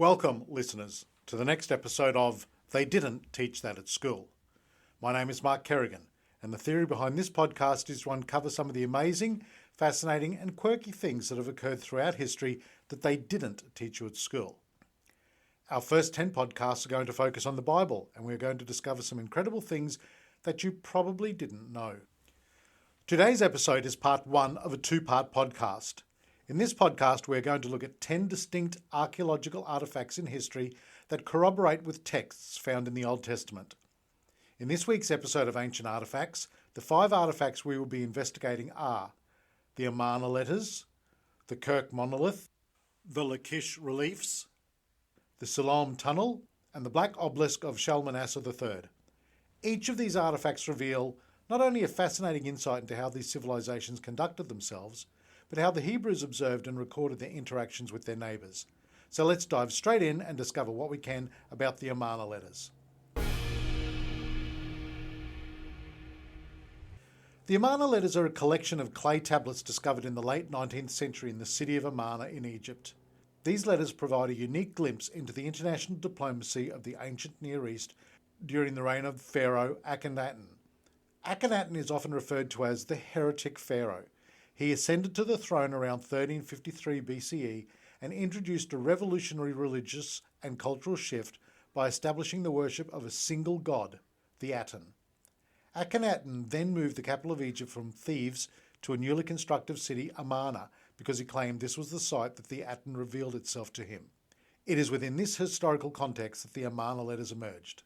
Welcome, listeners, to the next episode of They Didn't Teach That at School. My name is Mark Kerrigan, and the theory behind this podcast is to uncover some of the amazing, fascinating and quirky things that have occurred throughout history that they didn't teach you at school. Our first 10 podcasts are going to focus on the Bible, and we're going to discover some incredible things that you probably didn't know. Today's episode is part one of a two-part podcast. In this podcast, we're going to look at 10 distinct archaeological artefacts in history that corroborate with texts found in the Old Testament. In this week's episode of Ancient Artefacts, the 5 artefacts we will be investigating are the Amarna Letters, the Kurkh Monolith, the Lachish reliefs, the Siloam Tunnel, and the Black Obelisk of Shalmaneser III. Each of these artefacts reveal not only a fascinating insight into how these civilisations conducted themselves, but how the Hebrews observed and recorded their interactions with their neighbours. So let's dive straight in and discover what we can about the Amarna Letters. The Amarna Letters are a collection of clay tablets discovered in the late 19th century in the city of Amarna in Egypt. These letters provide a unique glimpse into the international diplomacy of the ancient Near East during the reign of Pharaoh Akhenaten. Akhenaten is often referred to as the heretic pharaoh. He ascended to the throne around 1353 BCE and introduced a revolutionary religious and cultural shift by establishing the worship of a single god, the Aten. Akhenaten then moved the capital of Egypt from Thebes to a newly constructed city, Amarna, because he claimed this was the site that the Aten revealed itself to him. It is within this historical context that the Amarna Letters emerged.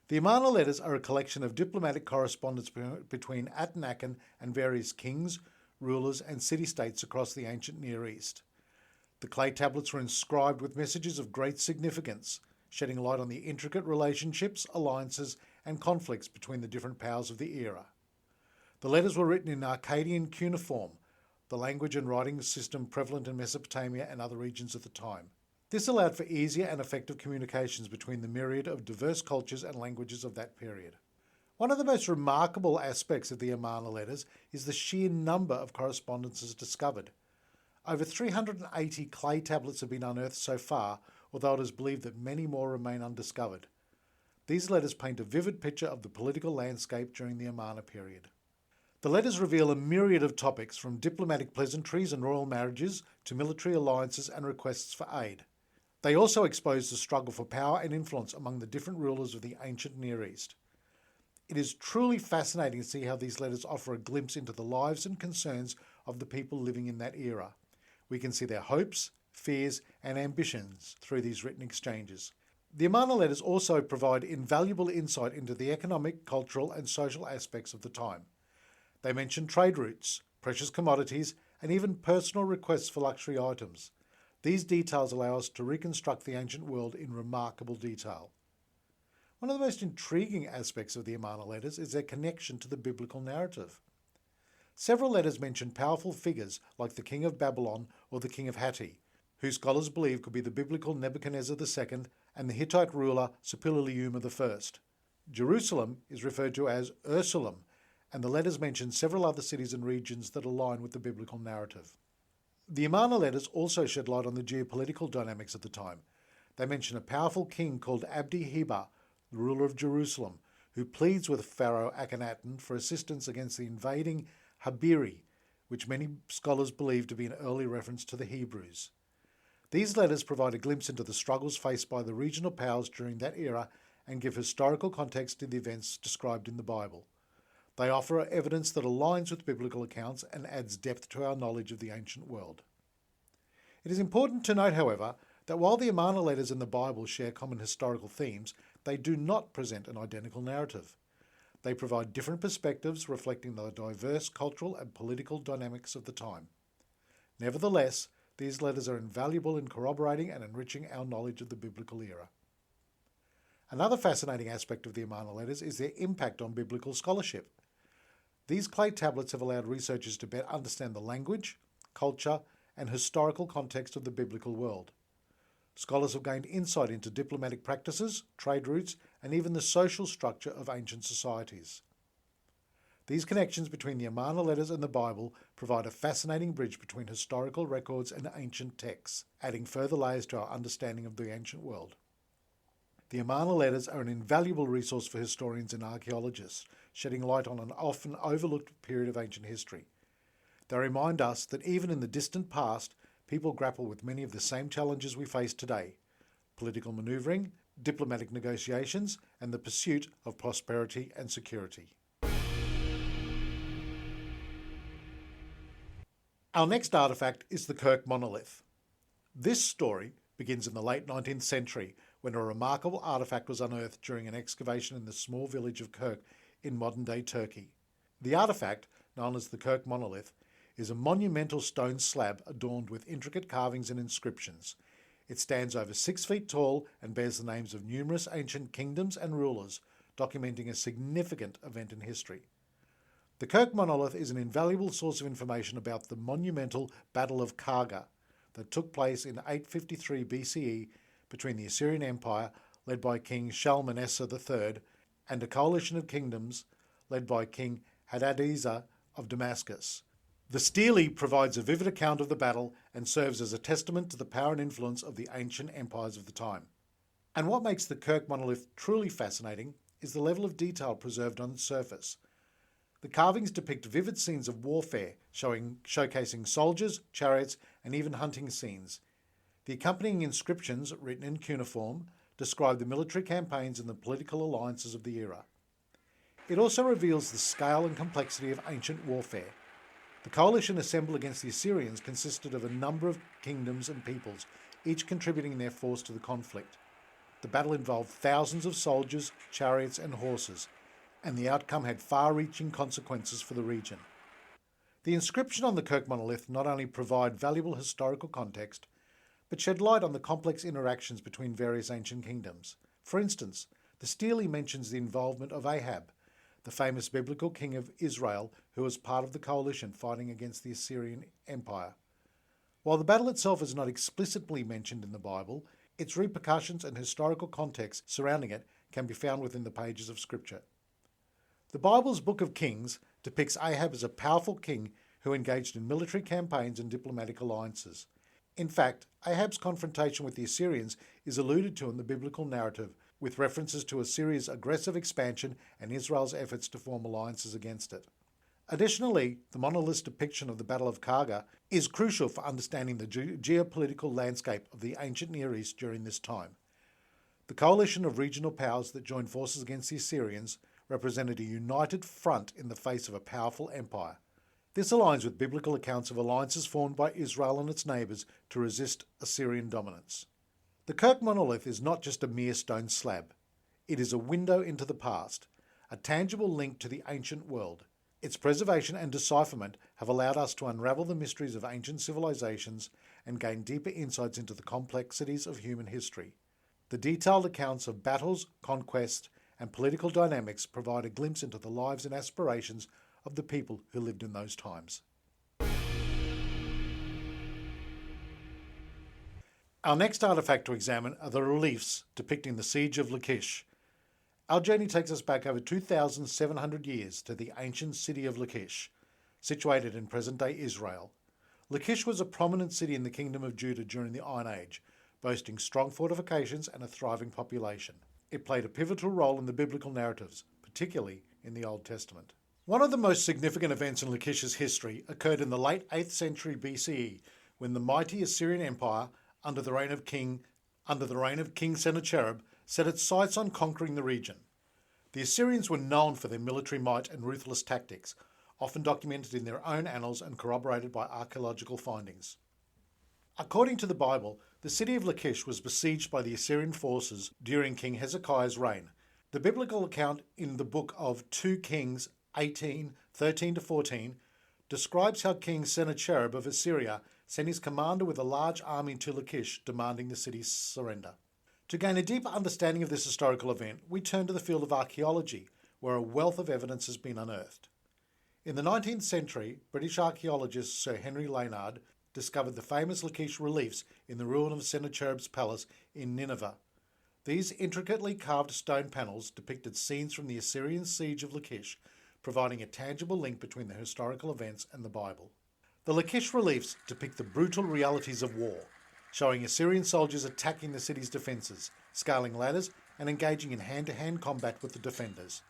The Amarna Letters are a collection of diplomatic correspondence between Akhenaten and various kings, rulers and city-states across the ancient Near East. The clay tablets were inscribed with messages of great significance, shedding light on the intricate relationships, alliances and conflicts between the different powers of the era. The letters were written in Akkadian cuneiform, the language and writing system prevalent in Mesopotamia and other regions at the time. This allowed for easier and effective communications between the myriad of diverse cultures and languages of that period. One of the most remarkable aspects of the Amarna Letters is the sheer number of correspondences discovered. Over 380 clay tablets have been unearthed so far, although it is believed that many more remain undiscovered. These letters paint a vivid picture of the political landscape during the Amarna period. The letters reveal a myriad of topics, from diplomatic pleasantries and royal marriages to military alliances and requests for aid. They also expose the struggle for power and influence among the different rulers of the ancient Near East. It is truly fascinating to see how these letters offer a glimpse into the lives and concerns of the people living in that era. We can see their hopes, fears and ambitions through these written exchanges. The Amarna Letters also provide invaluable insight into the economic, cultural and social aspects of the time. They mention trade routes, precious commodities and even personal requests for luxury items. These details allow us to reconstruct the ancient world in remarkable detail. One of the most intriguing aspects of the Amarna Letters is their connection to the biblical narrative. Several letters mention powerful figures like the king of Babylon or the king of Hatti, who scholars believe could be the biblical Nebuchadnezzar II and the Hittite ruler Suppiluliuma I. Jerusalem is referred to as Ursulum, and the letters mention several other cities and regions that align with the biblical narrative. The Amarna Letters also shed light on the geopolitical dynamics at the time. They mention a powerful king called Abdi-Heba, the ruler of Jerusalem, who pleads with Pharaoh Akhenaten for assistance against the invading Habiri, which many scholars believe to be an early reference to the Hebrews. These letters provide a glimpse into the struggles faced by the regional powers during that era and give historical context to the events described in the Bible. They offer evidence that aligns with biblical accounts and adds depth to our knowledge of the ancient world. It is important to note, however, that while the Amarna Letters and the Bible share common historical themes, they do not present an identical narrative. They provide different perspectives reflecting the diverse cultural and political dynamics of the time. Nevertheless, these letters are invaluable in corroborating and enriching our knowledge of the biblical era. Another fascinating aspect of the Amarna Letters is their impact on biblical scholarship. These clay tablets have allowed researchers to better understand the language, culture, and historical context of the biblical world. Scholars have gained insight into diplomatic practices, trade routes, and even the social structure of ancient societies. These connections between the Amarna Letters and the Bible provide a fascinating bridge between historical records and ancient texts, adding further layers to our understanding of the ancient world. The Amarna Letters are an invaluable resource for historians and archaeologists, shedding light on an often overlooked period of ancient history. They remind us that even in the distant past, people grapple with many of the same challenges we face today: political manoeuvring, diplomatic negotiations, and the pursuit of prosperity and security. Our next artefact is the Kurkh Monolith. This story begins in the late 19th century when a remarkable artefact was unearthed during an excavation in the small village of Kurkh in modern-day Turkey. The artefact, known as the Kurkh Monolith, is a monumental stone slab adorned with intricate carvings and inscriptions. It stands over 6 feet tall and bears the names of numerous ancient kingdoms and rulers, documenting a significant event in history. The Kurkh Monolith is an invaluable source of information about the monumental Battle of Karga that took place in 853 BCE between the Assyrian Empire, led by King Shalmaneser III, and a coalition of kingdoms led by King Hadadezer of Damascus. The stele provides a vivid account of the battle and serves as a testament to the power and influence of the ancient empires of the time. And what makes the Kurkh Monolith truly fascinating is the level of detail preserved on its surface. The carvings depict vivid scenes of warfare, showcasing soldiers, chariots, and even hunting scenes. The accompanying inscriptions, written in cuneiform, describe the military campaigns and the political alliances of the era. It also reveals the scale and complexity of ancient warfare. The coalition assembled against the Assyrians consisted of a number of kingdoms and peoples, each contributing their force to the conflict. The battle involved thousands of soldiers, chariots, and horses, and the outcome had far-reaching consequences for the region. The inscription on the Kurkh Monolith not only provide valuable historical context, but shed light on the complex interactions between various ancient kingdoms. For instance, the stele mentions the involvement of Ahab, the famous biblical king of Israel who was part of the coalition fighting against the Assyrian Empire. While the battle itself is not explicitly mentioned in the Bible, its repercussions and historical context surrounding it can be found within the pages of Scripture. The Bible's Book of Kings depicts Ahab as a powerful king who engaged in military campaigns and diplomatic alliances. In fact, Ahab's confrontation with the Assyrians is alluded to in the biblical narrative, with references to Assyria's aggressive expansion and Israel's efforts to form alliances against it. Additionally, the monolith's depiction of the Battle of Karga is crucial for understanding the geopolitical landscape of the ancient Near East during this time. The coalition of regional powers that joined forces against the Assyrians represented a united front in the face of a powerful empire. This aligns with biblical accounts of alliances formed by Israel and its neighbours to resist Assyrian dominance. The Kurkh Monolith is not just a mere stone slab. It is a window into the past, a tangible link to the ancient world. Its preservation and decipherment have allowed us to unravel the mysteries of ancient civilizations and gain deeper insights into the complexities of human history. The detailed accounts of battles, conquest, and political dynamics provide a glimpse into the lives and aspirations of the people who lived in those times. Our next artefact to examine are the reliefs depicting the siege of Lachish. Our journey takes us back over 2,700 years to the ancient city of Lachish, situated in present-day Israel. Lachish was a prominent city in the Kingdom of Judah during the Iron Age, boasting strong fortifications and a thriving population. It played a pivotal role in the biblical narratives, particularly in the Old Testament. One of the most significant events in Lachish's history occurred in the late 8th century BCE, when the mighty Assyrian Empire, under the reign of King Sennacherib, set its sights on conquering the region. The Assyrians were known for their military might and ruthless tactics, often documented in their own annals and corroborated by archaeological findings. According to the Bible, the city of Lachish was besieged by the Assyrian forces during King Hezekiah's reign. The biblical account in the book of 2 Kings 18:13-14 describes how King Sennacherib of Assyria sent his commander with a large army to Lachish, demanding the city's surrender. To gain a deeper understanding of this historical event, we turn to the field of archaeology, where a wealth of evidence has been unearthed. In the 19th century, British archaeologist Sir Henry Leonard discovered the famous Lachish reliefs in the ruin of Sennacherib's palace in Nineveh. These intricately carved stone panels depicted scenes from the Assyrian siege of Lachish, providing a tangible link between the historical events and the Bible. The Lachish reliefs depict the brutal realities of war, showing Assyrian soldiers attacking the city's defences, scaling ladders, and engaging in hand-to-hand combat with the defenders.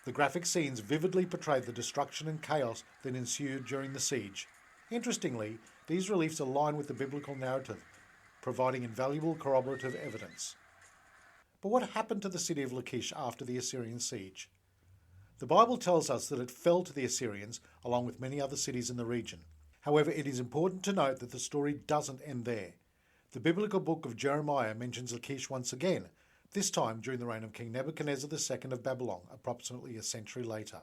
The graphic scenes vividly portray the destruction and chaos that ensued during the siege. Interestingly, these reliefs align with the biblical narrative, providing invaluable corroborative evidence. But what happened to the city of Lachish after the Assyrian siege? The Bible tells us that it fell to the Assyrians, along with many other cities in the region. However, it is important to note that the story doesn't end there. The biblical book of Jeremiah mentions Lachish once again, this time during the reign of King Nebuchadnezzar II of Babylon, approximately a century later.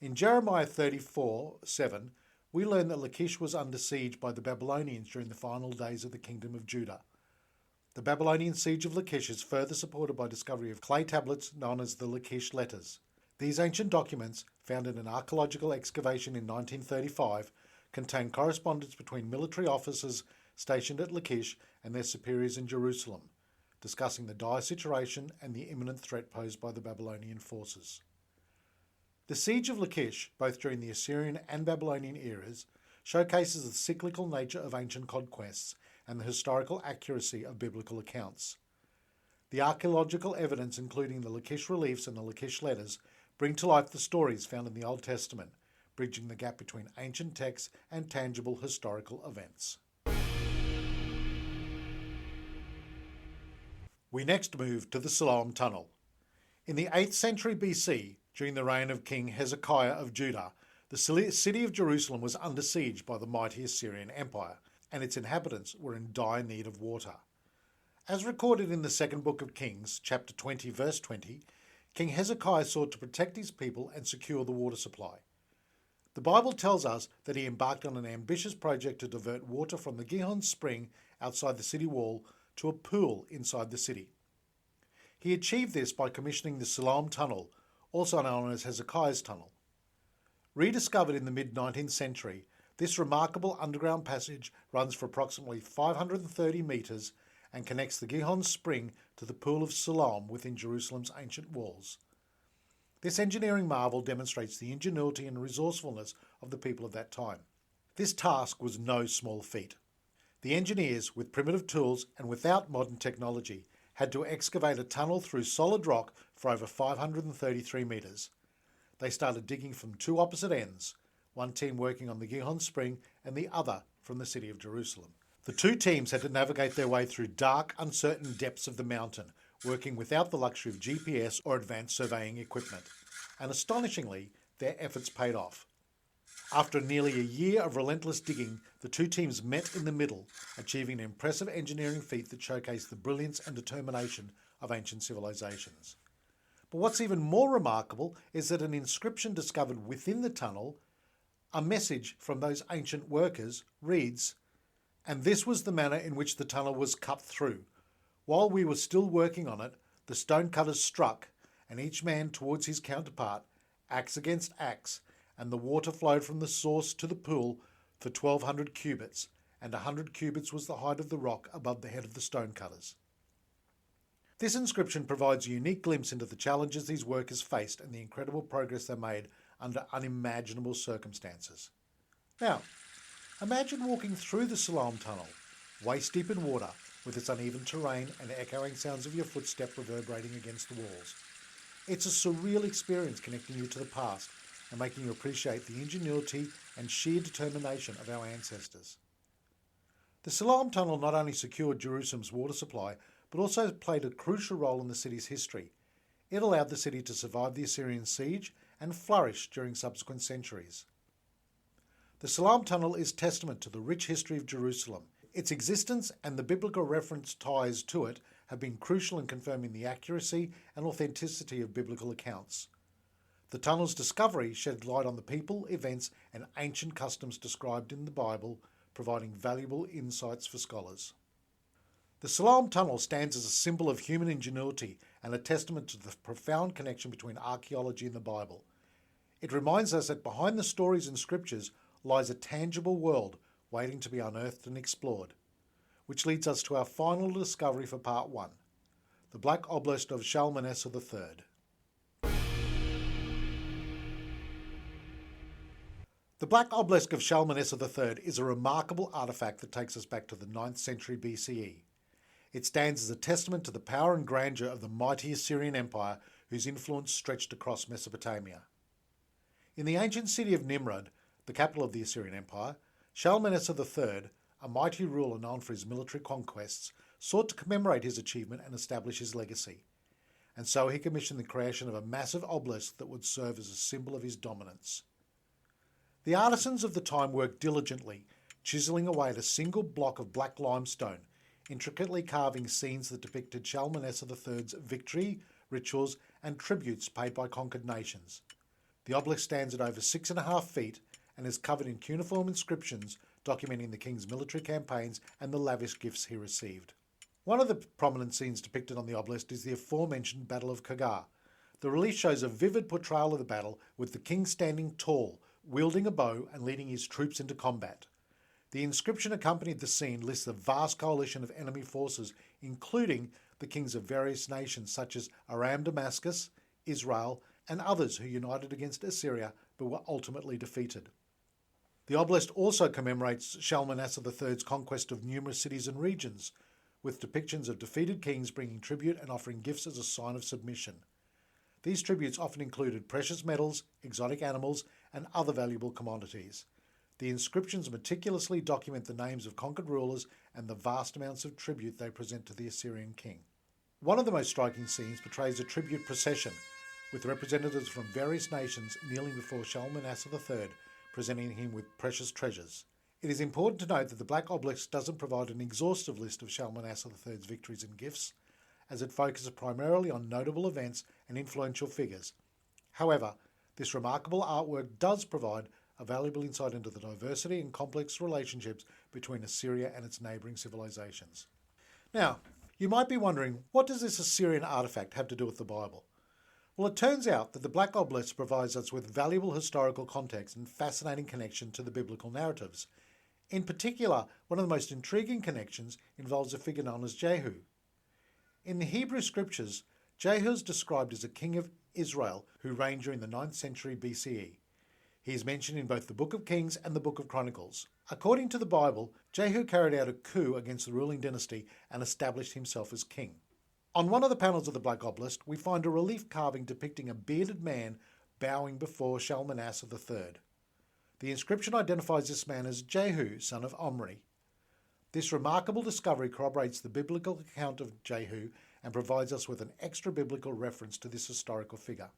In Jeremiah 34:7, we learn that Lachish was under siege by the Babylonians during the final days of the kingdom of Judah. The Babylonian siege of Lachish is further supported by discovery of clay tablets known as the Lachish Letters. These ancient documents, found in an archaeological excavation in 1935, contain correspondence between military officers stationed at Lachish and their superiors in Jerusalem, discussing the dire situation and the imminent threat posed by the Babylonian forces. The siege of Lachish, both during the Assyrian and Babylonian eras, showcases the cyclical nature of ancient conquests and the historical accuracy of biblical accounts. The archaeological evidence, including the Lachish reliefs and the Lachish letters, bring to life the stories found in the Old Testament, bridging the gap between ancient texts and tangible historical events. We next move to the Siloam Tunnel. In the 8th century BC, during the reign of King Hezekiah of Judah, the city of Jerusalem was under siege by the mighty Assyrian Empire, and its inhabitants were in dire need of water. As recorded in the second book of Kings, chapter 20, verse 20, King Hezekiah sought to protect his people and secure the water supply. The Bible tells us that he embarked on an ambitious project to divert water from the Gihon spring outside the city wall to a pool inside the city. He achieved this by commissioning the Siloam Tunnel, also known as Hezekiah's Tunnel. Rediscovered in the mid-19th century, this remarkable underground passage runs for approximately 530 metres and connects the Gihon spring to the Pool of Siloam within Jerusalem's ancient walls. This engineering marvel demonstrates the ingenuity and resourcefulness of the people of that time. This task was no small feat. The engineers, with primitive tools and without modern technology, had to excavate a tunnel through solid rock for over 533 metres. They started digging from two opposite ends, one team working on the Gihon spring and the other from the city of Jerusalem. The two teams had to navigate their way through dark, uncertain depths of the mountain, working without the luxury of GPS or advanced surveying equipment. And astonishingly, their efforts paid off. After nearly a year of relentless digging, the two teams met in the middle, achieving an impressive engineering feat that showcased the brilliance and determination of ancient civilisations. But what's even more remarkable is that an inscription discovered within the tunnel, a message from those ancient workers, reads, "And this was the manner in which the tunnel was cut through. While we were still working on it, the stonecutters struck, and each man towards his counterpart, axe against axe, and the water flowed from the source to the pool for 1,200 cubits, and 100 cubits was the height of the rock above the head of the stonecutters." This inscription provides a unique glimpse into the challenges these workers faced and the incredible progress they made under unimaginable circumstances. Now, imagine walking through the Siloam Tunnel, waist deep in water, with its uneven terrain and echoing sounds of your footstep reverberating against the walls. It's a surreal experience connecting you to the past and making you appreciate the ingenuity and sheer determination of our ancestors. The Siloam Tunnel not only secured Jerusalem's water supply, but also played a crucial role in the city's history. It allowed the city to survive the Assyrian siege and flourish during subsequent centuries. The Siloam Tunnel is testament to the rich history of Jerusalem. Its existence and the biblical reference ties to it have been crucial in confirming the accuracy and authenticity of biblical accounts. The tunnel's discovery shed light on the people, events, and ancient customs described in the Bible, providing valuable insights for scholars. The Siloam Tunnel stands as a symbol of human ingenuity and a testament to the profound connection between archaeology and the Bible. It reminds us that behind the stories and scriptures lies a tangible world waiting to be unearthed and explored. Which leads us to our final discovery for part 1, the Black Obelisk of Shalmaneser III. The Black Obelisk of Shalmaneser III is a remarkable artefact that takes us back to the 9th century BCE. It stands as a testament to the power and grandeur of the mighty Assyrian Empire, whose influence stretched across Mesopotamia. In the ancient city of Nimrud, the capital of the Assyrian Empire, Shalmaneser III, a mighty ruler known for his military conquests, sought to commemorate his achievement and establish his legacy. And so he commissioned the creation of a massive obelisk that would serve as a symbol of his dominance. The artisans of the time worked diligently, chiselling away at a single block of black limestone, intricately carving scenes that depicted Shalmaneser III's victory, rituals, and tributes paid by conquered nations. The obelisk stands at over 6.5 feet and is covered in cuneiform inscriptions documenting the king's military campaigns and the lavish gifts he received. One of the prominent scenes depicted on the obelisk is the aforementioned Battle of Kurkh. The relief shows a vivid portrayal of the battle, with the king standing tall, wielding a bow and leading his troops into combat. The inscription accompanied the scene lists a vast coalition of enemy forces, including the kings of various nations such as Aram Damascus, Israel, and others who united against Assyria but were ultimately defeated. The obelisk also commemorates Shalmaneser III's conquest of numerous cities and regions, with depictions of defeated kings bringing tribute and offering gifts as a sign of submission. These tributes often included precious metals, exotic animals, and other valuable commodities. The inscriptions meticulously document the names of conquered rulers and the vast amounts of tribute they present to the Assyrian king. One of the most striking scenes portrays a tribute procession, with representatives from various nations kneeling before Shalmaneser III, presenting him with precious treasures. It is important to note that the Black Obelisk doesn't provide an exhaustive list of Shalmaneser III's victories and gifts, as it focuses primarily on notable events and influential figures. However, this remarkable artwork does provide a valuable insight into the diversity and complex relationships between Assyria and its neighbouring civilisations. Now, you might be wondering, what does this Assyrian artefact have to do with the Bible? Well, it turns out that the Black Obelisk provides us with valuable historical context and fascinating connection to the biblical narratives. In particular, one of the most intriguing connections involves a figure known as Jehu. In the Hebrew scriptures, Jehu is described as a king of Israel who reigned during the 9th century BCE. He is mentioned in both the Book of Kings and the Book of Chronicles. According to the Bible, Jehu carried out a coup against the ruling dynasty and established himself as king. On one of the panels of the Black Obelisk, we find a relief carving depicting a bearded man bowing before Shalmaneser III. The inscription identifies this man as Jehu, son of Omri. This remarkable discovery corroborates the biblical account of Jehu and provides us with an extra biblical reference to this historical figure.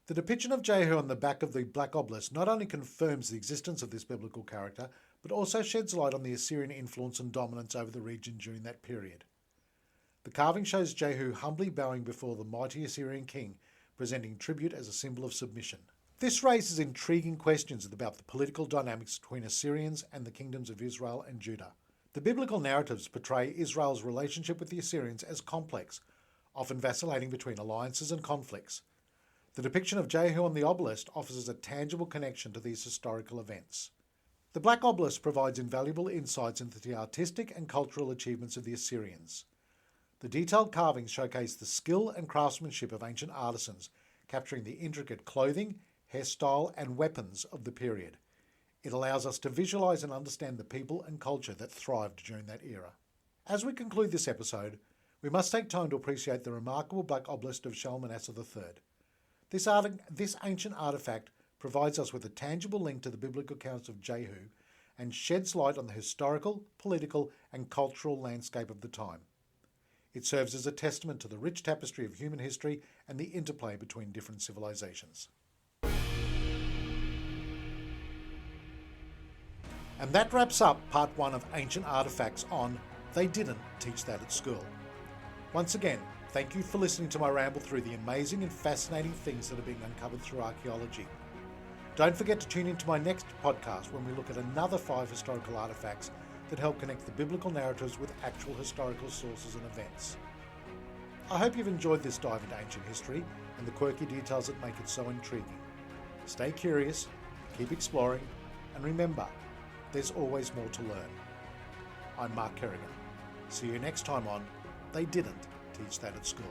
The depiction of Jehu on the back of the Black Obelisk not only confirms the existence of this biblical character, but also sheds light on the Assyrian influence and dominance over the region during that period. The carving shows Jehu humbly bowing before the mighty Assyrian king, presenting tribute as a symbol of submission. This raises intriguing questions about the political dynamics between Assyrians and the kingdoms of Israel and Judah. The biblical narratives portray Israel's relationship with the Assyrians as complex, often vacillating between alliances and conflicts. The depiction of Jehu on the obelisk offers us a tangible connection to these historical events. The Black Obelisk provides invaluable insights into the artistic and cultural achievements of the Assyrians. The detailed carvings showcase the skill and craftsmanship of ancient artisans, capturing the intricate clothing, hairstyle, and weapons of the period. It allows us to visualise and understand the people and culture that thrived during that era. As we conclude this episode, we must take time to appreciate the remarkable Black Obelisk of Shalmaneser III. This ancient artefact provides us with a tangible link to the biblical accounts of Jehu and sheds light on the historical, political, and cultural landscape of the time. It serves as a testament to the rich tapestry of human history and the interplay between different civilizations. And that wraps up part 1 of Ancient Artefacts on They Didn't Teach That at School. Once again, thank you for listening to my ramble through the amazing and fascinating things that are being uncovered through archaeology. Don't forget to tune into my next podcast when we look at another 5 historical artefacts that help connect the biblical narratives with actual historical sources and events. I hope you've enjoyed this dive into ancient history and the quirky details that make it so intriguing. Stay curious, keep exploring, and remember, there's always more to learn. I'm Mark Kerrigan. See you next time on They Didn't Teach That at School.